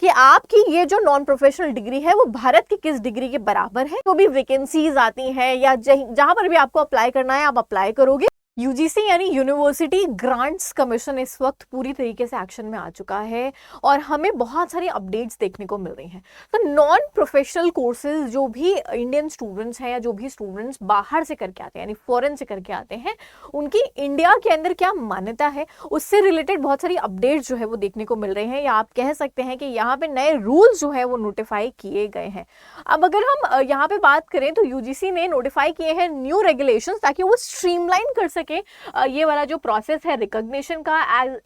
कि आपकी ये जो नॉन प्रोफेशनल डिग्री है वो भारत की किस डिग्री के बराबर है। तो भी वैकेंसीज आती हैं या जहां पर भी आपको अप्लाई करना है आप अप्लाई करोगे। यूजीसी यानी यूनिवर्सिटी ग्रांट्स कमीशन इस वक्त पूरी तरीके से एक्शन में आ चुका है और हमें बहुत सारी अपडेट्स देखने को मिल रही हैं। तो नॉन प्रोफेशनल कोर्सेज जो भी इंडियन स्टूडेंट्स हैं या जो भी स्टूडेंट्स बाहर से करके आते हैं यानी फॉरेन से करके आते हैं, उनकी इंडिया के अंदर क्या मान्यता है, उससे रिलेटेड बहुत सारी अपडेट्स जो है वो देखने को मिल रहे हैं, या आप कह सकते हैं कि यहाँ पे नए रूल्स जो है वो नोटिफाई किए गए हैं। अब अगर हम यहाँ पे बात करें तो यूजीसी ने नोटिफाई किए हैं न्यू रेगुलेशंस ताकि वो स्ट्रीमलाइन कर सके ये वाला जो प्रोसेस है रिकॉग्निशन का,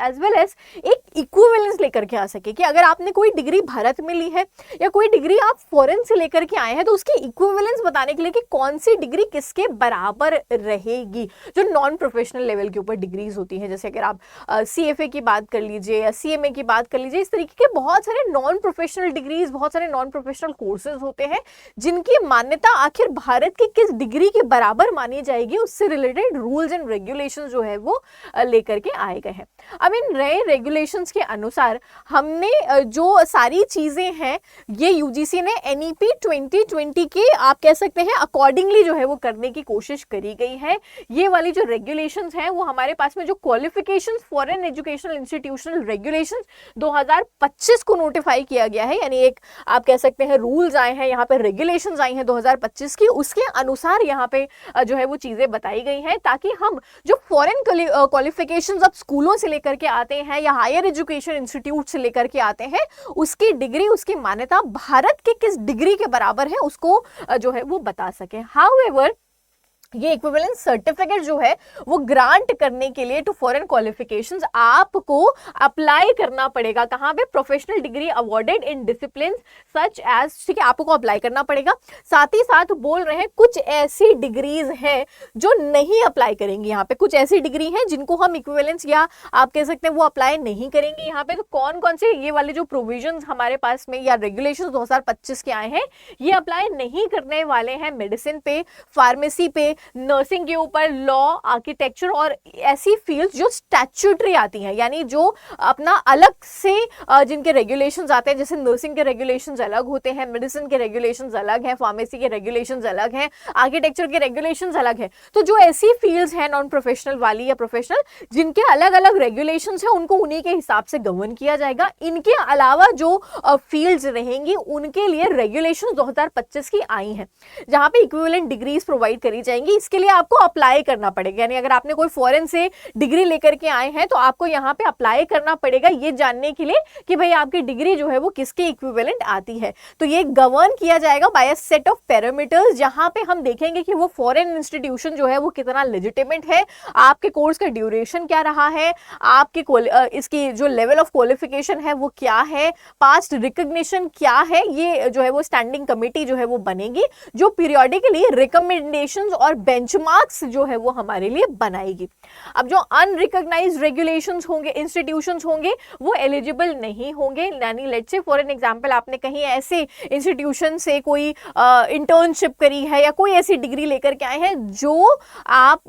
एज वेल एज एक इक्विवेलेंस लेकर के आ सके कि अगर आपने कोई डिग्री भारत में ली है या कोई डिग्री आप फॉरेन से लेकर के आए हैं तो उसकी इक्विवेलेंस बताने के लिए कि कौन सी डिग्री किसके बराबर रहेगी। जो नॉन प्रोफेशनल लेवल के ऊपर डिग्रीज होती हैं, जैसे अगर आप सीएफए की बात कर लीजिए या सीएमए की बात कर लीजिए, इस तरीके के बहुत सारे नॉन प्रोफेशनल डिग्रीज, बहुत सारे नॉन प्रोफेशनल कोर्सेज होते हैं जिनकी मान्यता आखिर भारत की किस डिग्री के बराबर मानी जाएगी, उससे रिलेटेड रूल्स एंड रेगुलेशंस जो है वो लेकर के आए गए हैं। अब इन नए रेगुलेशंस के अनुसार हमने जो सारी चीजें हैं ये यूजीसी ने एनईपी 2020 के आप कह सकते हैं अकॉर्डिंगली जो है वो करने की कोशिश करी गई है। ये वाली जो रेगुलेशंस हैं वो हमारे पास में जो qualifications foreign educational institutional regulations 2025 को नोटिफाई किया गया है, यानी एक आप कह सकते हैं रूल्स आए हैं, यहाँ पे रेगुलेशंस आई हैं 2025 की, उसके अनुसार यहाँ पे जो है वो चीजें बताई गई हैं ताकि हम जो फॉरेन क्वालिफिकेशंस अब स्कूलों से लेकर के आते हैं या हायर एजुकेशन इंस्टीट्यूट से लेकर के आते हैं, उसकी डिग्री, उसकी मान्यता भारत के किस डिग्री के बराबर है उसको जो है वो बता सके। हाउएवर ये इक्विवेलेंस सर्टिफिकेट जो है वो ग्रांट करने के लिए टू फॉरेन क्वालिफिकेशंस आपको अप्लाई करना पड़ेगा। कहां पे? Professional degree awarded in discipline such as, ठीक है, आपको अप्लाई करना पड़ेगा। साथ ही साथ बोल रहे हैं कुछ ऐसी डिग्रीज हैं जो नहीं अप्लाई करेंगी। यहाँ पे कुछ ऐसी डिग्री हैं जिनको हम इक्विवेलेंस या आप कह सकते हैं वो अप्लाई नहीं करेंगे। यहाँ पे तो कौन कौन से ये वाले जो प्रोविजंस हमारे पास में या रेगुलेशंस 2025 के आए हैं ये अप्लाई नहीं करने वाले हैं मेडिसिन पे, फार्मेसी पे, नर्सिंग के ऊपर, लॉ, आर्किटेक्चर और ऐसी फील्ड्स जो स्टैट्यूटरी आती हैं, यानी जो अपना अलग से जिनके रेगुलेशंस आते हैं, जैसे नर्सिंग के रेगुलेशंस अलग होते हैं, मेडिसिन के रेगुलेशंस अलग हैं, फार्मेसी के रेगुलेशंस अलग हैं, आर्किटेक्चर के रेगुलेशंस अलग हैं। तो जो ऐसी फील्ड्स हैं नॉन प्रोफेशनल वाली या प्रोफेशनल जिनके अलग अलग रेगुलेशंस हैं उनको उन्हीं के हिसाब से गवर्न किया जाएगा। इनके अलावा जो फील्ड्स रहेंगी उनके लिए रेगुलेशंस 2025 की आई हैं जहां पे इक्विवेलेंट डिग्रीज प्रोवाइड करी जाएंगी। इसके लिए आपको अप्लाई करना पड़ेगा, यानी अगर आपने कोई फॉरेन से डिग्री लेकर के आए हैं तो आपको यहाँ पे अप्लाई करना पड़ेगा ये जानने के लिए कि भाई आपकी डिग्री जो है वो किसके इक्विवेलेंट आती है। तो ये गवर्न किया जाएगा by a set of parameters, जहां पे हम देखेंगे कि वो फॉरेन इंस्टीट्यूशन जो है वो कितना लेजिटिमेट है, आपके कोर्स का ड्यूरेशन क्या रहा है, आपके इसकी जो लेवल ऑफ क्वालिफिकेशन है वो क्या है, पास्ट रिकॉग्निशन क्या है। ये जो है वो स्टैंडिंग कमेटी जो है वो बनेगी जो पीरियोडिकली रिकमेंडेशंस और बेंचमार्क्स जो है वो हमारे लिए बनाएगी। अब जो अनरिकॉग्नाइज्ड रेगुलेशंस होंगे, इंस्टीट्यूशंस होंगे, वो एलिजिबल नहीं होंगे। यानी let's say for an example आपने कहीं ऐसे इंस्टीट्यूशन से कोई इंटर्नशिप करी है या कोई ऐसी डिग्री लेकर के आए हैं जो आप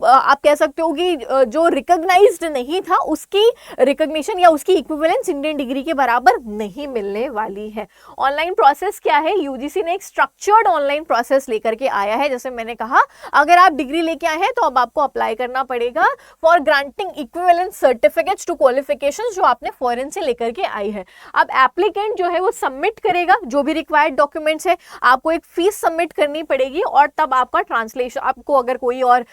कह सकते हो कि जो रिकॉग्नाइज्ड नहीं था, उसकी रिकॉग्निशन या उसकी इक्विवेलेंस इंडियन डिग्री के बराबर नहीं मिलने वाली है। ऑनलाइन प्रोसेस क्या है? यूजीसी ने एक स्ट्रक्चर्ड ऑनलाइन प्रोसेस लेकर के आया है। जैसे मैंने कहा, अगर आप डिग्री लेके आए हैं तो अब आपको अप्लाई करना पड़ेगा for granting equivalent certificates to qualifications जो आपने फॉरेन से लेकर के आई है। अब एप्लीकेंट जो है वो सबमिट करेगा जो भी रिक्वायर्ड डॉक्यूमेंट्स है, आपको एक फीस सबमिट करनी पड़ेगी और तब आपका ट्रांसलेशन, आपको अगर कोई और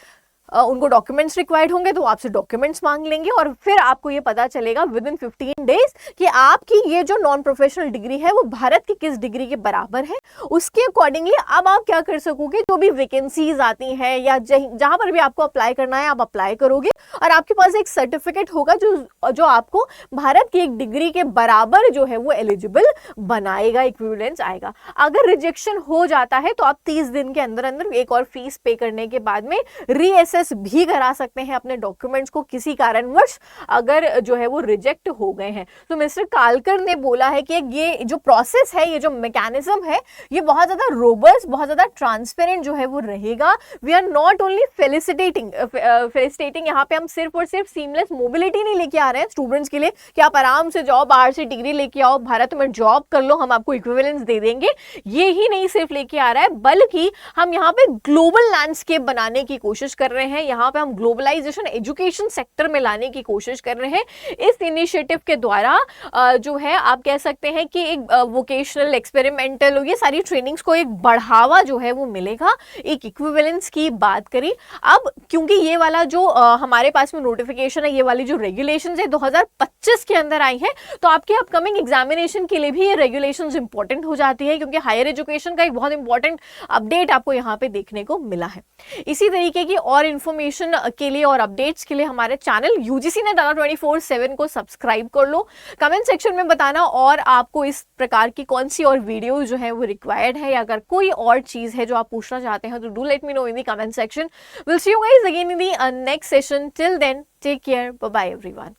उनको डॉक्यूमेंट्स रिक्वायर्ड होंगे तो आपसे डॉक्यूमेंट्स मांग लेंगे और फिर आपको ये पता चलेगा विद इन 15 डेज कि आपकी ये जो नॉन प्रोफेशनल डिग्री है वो भारत की किस डिग्री के बराबर है। उसके अकॉर्डिंगली अब आप क्या कर सकोगे, जो भी वैकेंसीज आती हैं या जहां पर भी आपको अप्लाई करना है आप अप्लाई करोगे और आपके पास एक सर्टिफिकेट होगा जो आपको भारत की एक डिग्री के बराबर जो है वो एलिजिबल बनाएगा, इक्विवेलेंस आएगा। अगर रिजेक्शन हो जाता है तो आप 30 दिन के अंदर अंदर एक और फीस पे करने के बाद में रीएसेस रीअसेस भी करा सकते हैं अपने डॉक्यूमेंट्स को किसी कारणवश अगर जो है वो रिजेक्ट हो गए हैं। तो मिस्टर कालकर ने बोला है कि ये जो प्रोसेस है, ये जो मैकेनिज्म है, ये बहुत ज्यादा रोबस्ट, बहुत ज्यादा ट्रांसपेरेंट जो है वो रहेगा। We are not only felicitating यहाँ पे हम सिर्फ और सिर्फ सीमलेस मोबिलिटी नहीं लेके आ रहे हैं स्टूडेंट्स के लिए कि आप आराम से जाओ, बाहर से डिग्री लेके आओ, भारत में जॉब कर लो, हम आपको इक्विवेलेंस दे देंगे, ये ही नहीं सिर्फ लेके आ रहा है, बल्कि हम यहाँ पे ग्लोबल लैंडस्केप बनाने की कोशिश कर रहे हैं। यहाँ पे हम ग्लोबलाइजेशन एजुकेशन सेक्टर में लाने की कोशिश कर रहे हैं। इस इनिशिएटिव के द्वारा जो है आप कह सकते हैं कि एक वोकेशनल, एक्सपेरिमेंटल, ये सारी ट्रेनिंग्स को एक बढ़ावा जो है वो मिलेगा। एक इक्विवेलेंस की बात करी। अब क्योंकि ये वाला जो हमारे पास में नोटिफिकेशन है, ये वाली जो रेगुलेशंस है 2025 के अंदर आई है, तो आपके अपकमिंग एग्जामिनेशन के लिए भी ये रेगुलेशंस इंपॉर्टेंट हो जाती है, क्योंकि हायर एजुकेशन का एक बहुत इंपॉर्टेंट अपडेट आपको यहाँ पे देखने को मिला है। इसी तरीके की और इंफॉर्मेशन के लिए और अपडेट्स के लिए हमारे चैनल यूजीसी नेट 24/7 को सब्सक्राइब कर लो। कमेंट सेक्शन में बताना और आपको इस प्रकार की कौन सी और वीडियो जो है वो रिक्वायर्ड है, या अगर कोई और चीज है जो आप पूछना चाहते हैं तो do let me know in the comment section. Will see you guys again in the next session. Till then take care, bye bye everyone.